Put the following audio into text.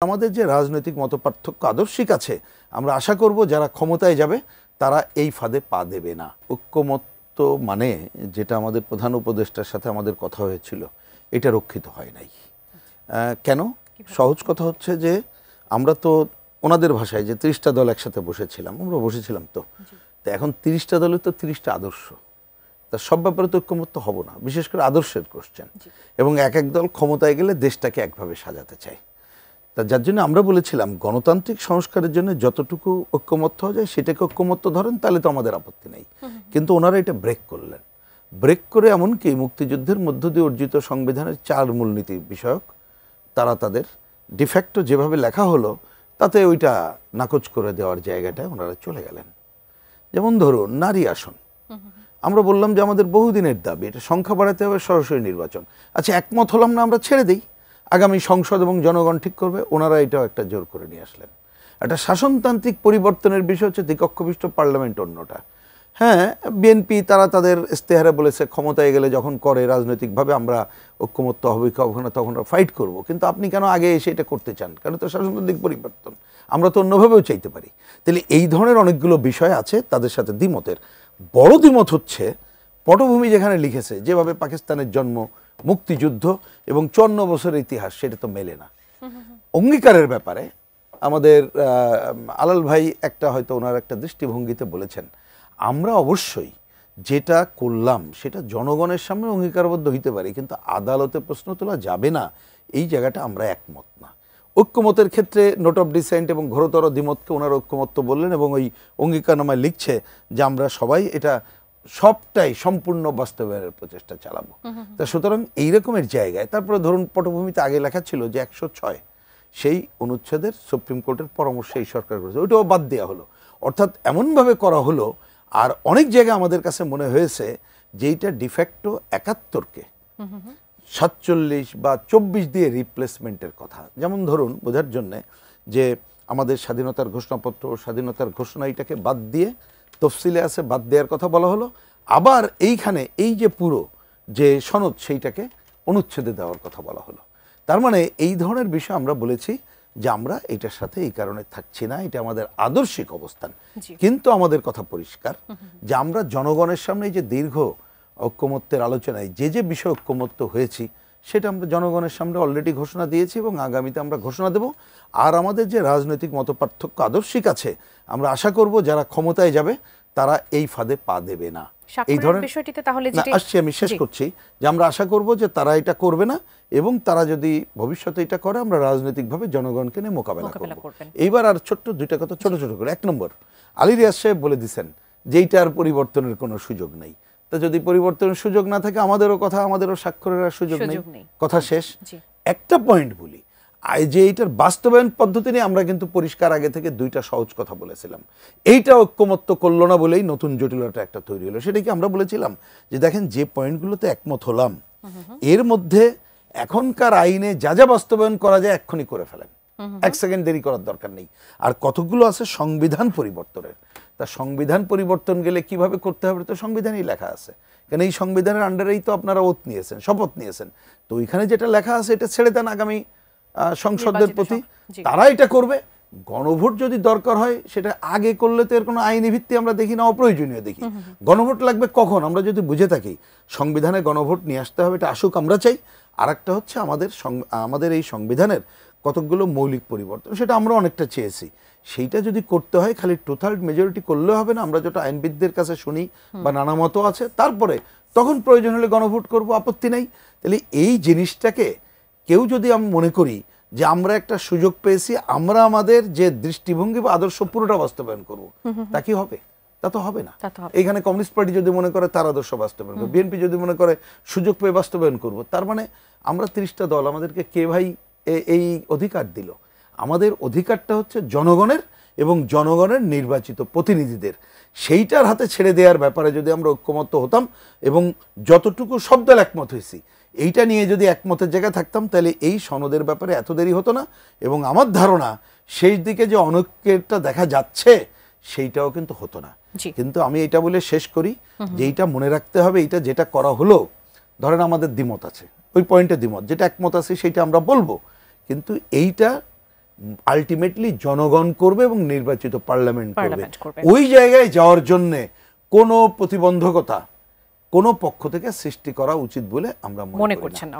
আমাদের যে রাজনৈতিক মতপার্থক্য আদর্শিক আছে, আমরা আশা করব যারা ক্ষমতায় যাবে তারা এই ফাঁদে পা দেবে না। ঐক্যমত্য মানে যেটা আমাদের প্রধান উপদেষ্টার সাথে আমাদের কথা হয়েছিল, এটা রক্ষিত হয় নাই। কেন? সহজ কথা হচ্ছে যে আমরা তো ওনাদের ভাষায় যে 30টা দল একসাথে বসেছিলাম, আমরা বসেছিলাম তো এখন 30টা দলের তো 30টা আদর্শ, তা সব ব্যাপারে তো ঐক্যমত্য হব না, বিশেষ করে আদর্শের কোশ্চেন। এবং এক এক দল ক্ষমতায় গেলে দেশটাকে একভাবে সাজাতে চায়। তা যার জন্য আমরা বলেছিলাম গণতান্ত্রিক সংস্কারের জন্য যতটুকু ঐক্যমত্য হয়ে যায় সেটাকে ঐক্যমত্য ধরেন, তাহলে তো আমাদের আপত্তি নেই। কিন্তু ওনারা এটা ব্রেক করলেন। ব্রেক করে এমনকি মুক্তিযুদ্ধের মধ্য দিয়ে অর্জিত সংবিধানের 4 মূলনীতি বিষয়ক তারা তাদের ডিফ্যাক্টো যেভাবে লেখা হলো তাতে ওইটা নাকচ করে দেওয়ার জায়গাটায় ওনারা চলে গেলেন। যেমন ধরুন নারী আসন, আমরা বললাম যে আমাদের বহুদিনের দাবি এটা সংখ্যা বাড়াতে হবে, সরাসরি নির্বাচন। আচ্ছা, একমত হলাম না, আমরা ছেড়ে দিই, আগামী সংসদ এবং জনগণ ঠিক করবে। ওনারা এটাও একটা জোর করে নিয়ে আসলেন। একটা শাসনতান্ত্রিক পরিবর্তনের বিষয় হচ্ছে দ্বিকক্ষবিষ্ট পার্লামেন্ট অন্যটা। হ্যাঁ, বিএনপি তারা তাদের ইস্তেহারে বলেছে ক্ষমতায় গেলে যখন করে রাজনৈতিকভাবে আমরা ঐক্যমত্য হবে কি হবে না তখন আমরা ফাইট করব। কিন্তু আপনি কেন আগে এসে এটা করতে চান? কেন? তো শাসনতান্ত্রিক পরিবর্তন, আমরা তো অন্যভাবেও চাইতে পারি। তাহলে এই ধরনের অনেকগুলো বিষয় আছে তাদের সাথে দ্বিমতের। বড় দ্বিমত হচ্ছে পটভূমি যেখানে লিখেছে যেভাবে পাকিস্তানের জন্ম, মুক্তিযুদ্ধ এবং 54 বছরের ইতিহাস, সেটা তো মেলে না। অঙ্গীকারের ব্যাপারে আমাদের আলাল ভাই একটা হয়তো ওনার একটা দৃষ্টিভঙ্গিতে বলেছেন, আমরা অবশ্যই যেটা করলাম সেটা জনগণের সামনে অঙ্গীকারবদ্ধ হইতে পারি, কিন্তু আদালতে প্রশ্ন তোলা যাবে না, এই জায়গাটা আমরা একমত না। ঐক্যমতের ক্ষেত্রে নোট অফ ডিসেন্ট এবং ঘোরতর দ্বিমতকে ওনার ঐক্যমত্য বললেন এবং ওই অঙ্গীকারনামায় লিখছে যে আমরা সবাই এটা সবটাই সম্পূর্ণ বাস্তবায়নের প্রচেষ্টা চালাবো। তা সুতরাং এই রকমের জায়গায় তারপরে ধরুন পটভূমিতে আগে লেখা ছিল যে 106 সেই অনুচ্ছেদের সুপ্রিম কোর্টের পরামর্শে এই সরকার করেছে, ওইটাও বাদ দেওয়া হলো। অর্থাৎ এমনভাবে করা হলো। আর অনেক জায়গায় আমাদের কাছে মনে হয়েছে যে এইটা ডিফ্যাক্টো 71কে 47 বা 24 দিয়ে রিপ্লেসমেন্টের কথা। যেমন ধরুন বোঝার জন্যে যে আমাদের স্বাধীনতার ঘোষণাপত্র, স্বাধীনতার ঘোষণা এটাকে বাদ দিয়ে তফসিলে আছে বাদ দেওয়ার কথা বলা হলো। আবার এইখানে এই যে পুরো যে সনদ সেইটাকে অনুচ্ছেদে দেওয়ার কথা বলা হলো। তার মানে এই ধরনের বিষয় আমরা বলেছি যে আমরা এটার সাথে এই কারণে থাকছি না, এটা আমাদের আদর্শিক অবস্থান। কিন্তু আমাদের কথা পরিষ্কার যে আমরা জনগণের সামনে যে দীর্ঘ ঐক্যমত্যের আলোচনায় যে যে বিষয় ঐক্যমত্য হয়েছি সেটা আমরা জনগণের সামনে অলরেডি ঘোষণা দিয়েছি এবং আগামীতে আমরা ঘোষণা দেব। আর আমাদের যে রাজনৈতিক মতপার্থক্য আদর্শিক আছে, আমরা আশা করব যারা ক্ষমতায় যাবে তারা এই ফাঁদে পা দেবে না। এই ধরনের বিষয়টিতে তাহলে আসছি, আমি শেষ করছি যে আমরা আশা করব যে তারা এটা করবে না এবং তারা যদি ভবিষ্যতে এটা করে আমরা রাজনৈতিকভাবে জনগণকে নিয়ে মোকাবেলা করব। এইবার আর ছোট্ট দুইটা কথা ছোট ছোট করে। 1 নম্বর, আলী রিয়াজ সাহেব বলে দিচ্ছেন যে এইটার পরিবর্তনের কোনো সুযোগ নেই। তা যদি পরিবর্তনের সুযোগ না থাকে আমাদেরও কথা, আমাদেরও স্বাক্ষরের সুযোগ নেই, কথা শেষ। একটা পয়েন্ট বলি, যে এইটার বাস্তবায়ন পদ্ধতি নিয়ে আমরা কিন্তু পরিষ্কার আগে থেকে 2টা সহজ কথা বলেছিলাম। এইটা ঐক্যমত্য করলো না বলেই নতুন জটিলতা একটা তৈরি হলো। সেটা কি আমরা বলেছিলাম যে দেখেন যে পয়েন্টগুলোতে একমত হলাম এর মধ্যে এখনকার আইনে যা যা বাস্তবায়ন করা যায় এক্ষুনি করে ফেলেন, 1 সেকেন্ড দেরি করার দরকার নেই। আর কতগুলো আছে সংবিধান পরিবর্তনের, তা সংবিধান পরিবর্তন গেলে কিভাবে করতে হবে তো সংবিধানেই লেখা আছে। কারণ এই সংবিধানের আন্ডারেই তো আপনারা ওত নিয়েছেন, শপথ নিয়েছেন। তো ওইখানে যেটা লেখা আছে এটা ছেড়ে দেন আগামী সংসদের প্রতি, তারা এটা করবে। গণভোট যদি দরকার হয় সেটা আগে করলে তো এর কোনো আইনি ভিত্তি আমরা দেখি না, অপ্রয়োজনীয় দেখি। গণভোট লাগবে কখন? আমরা যদি বুঝে থাকি সংবিধানে গণভোট নিয়ে আসতে হবে, এটা আসুক, আমরা চাই। আর একটা হচ্ছে আমাদের এই সংবিধানের কতকগুলো মৌলিক পরিবর্তন, সেটা আমরা অনেকটা চেয়েছি। সেইটা যদি করতে হয় খালি 2/3 মেজরিটি করলে হবে না, আমরা যেটা আইনবিদদের কাছে শুনি বা নানা মত আছে, তারপরে তখন প্রয়োজন হলে গণভোট করব, আপত্তি নেই। তাহলে এই জিনিসটাকে কেউ যদি আমি মনে করি যে আমরা একটা সুযোগ পেয়েছি, আমরা আমাদের যে দৃষ্টিভঙ্গি বা আদর্শ পুরোটা বাস্তবায়ন করব, তা কি হবে? তা তো হবে না। এখানে কমিউনিস্ট পার্টি যদি মনে করে তার আদর্শ বাস্তবায়ন করবে, বিএনপি যদি মনে করে সুযোগ পেয়ে বাস্তবায়ন করব, তার মানে আমরা 30টা দল, আমাদেরকে কে ভাই এই অধিকার দিল? আমাদের অধিকারটা হচ্ছে জনগণের এবং জনগণের নির্বাচিত প্রতিনিধিদের। সেইটার হাতে ছেড়ে দেওয়ার ব্যাপারে যদি আমরা ঐক্যমত্য হতাম এবং যতটুকু সব দল একমত হয়েছি এইটা নিয়ে যদি একমতের জায়গায় থাকতাম, তাহলে এই সনদের ব্যাপারে এত দেরি হতো না। এবং আমার ধারণা শেষ দিকে যে অনৈক্যটা দেখা যাচ্ছে সেইটাও কিন্তু হতো না। কিন্তু আমি এটা বলে শেষ করি যে এইটা মনে রাখতে হবে, এইটা যেটা করা হলো, ধরেন আমাদের দ্বিমত আছে, ওই পয়েন্টে দ্বিমত, যেটা একমত আছে সেইটা আমরা বলবো, কিন্তু এইটা আলটিমেটলি জনগণ করবে এবং নির্বাচিত পার্লামেন্ট করবে। ওই জায়গায় যাওয়ার জন্য কোনো প্রতিবন্ধকতা কোনো পক্ষ থেকে সৃষ্টি করা উচিত বলে আমরা মনে করছেন না।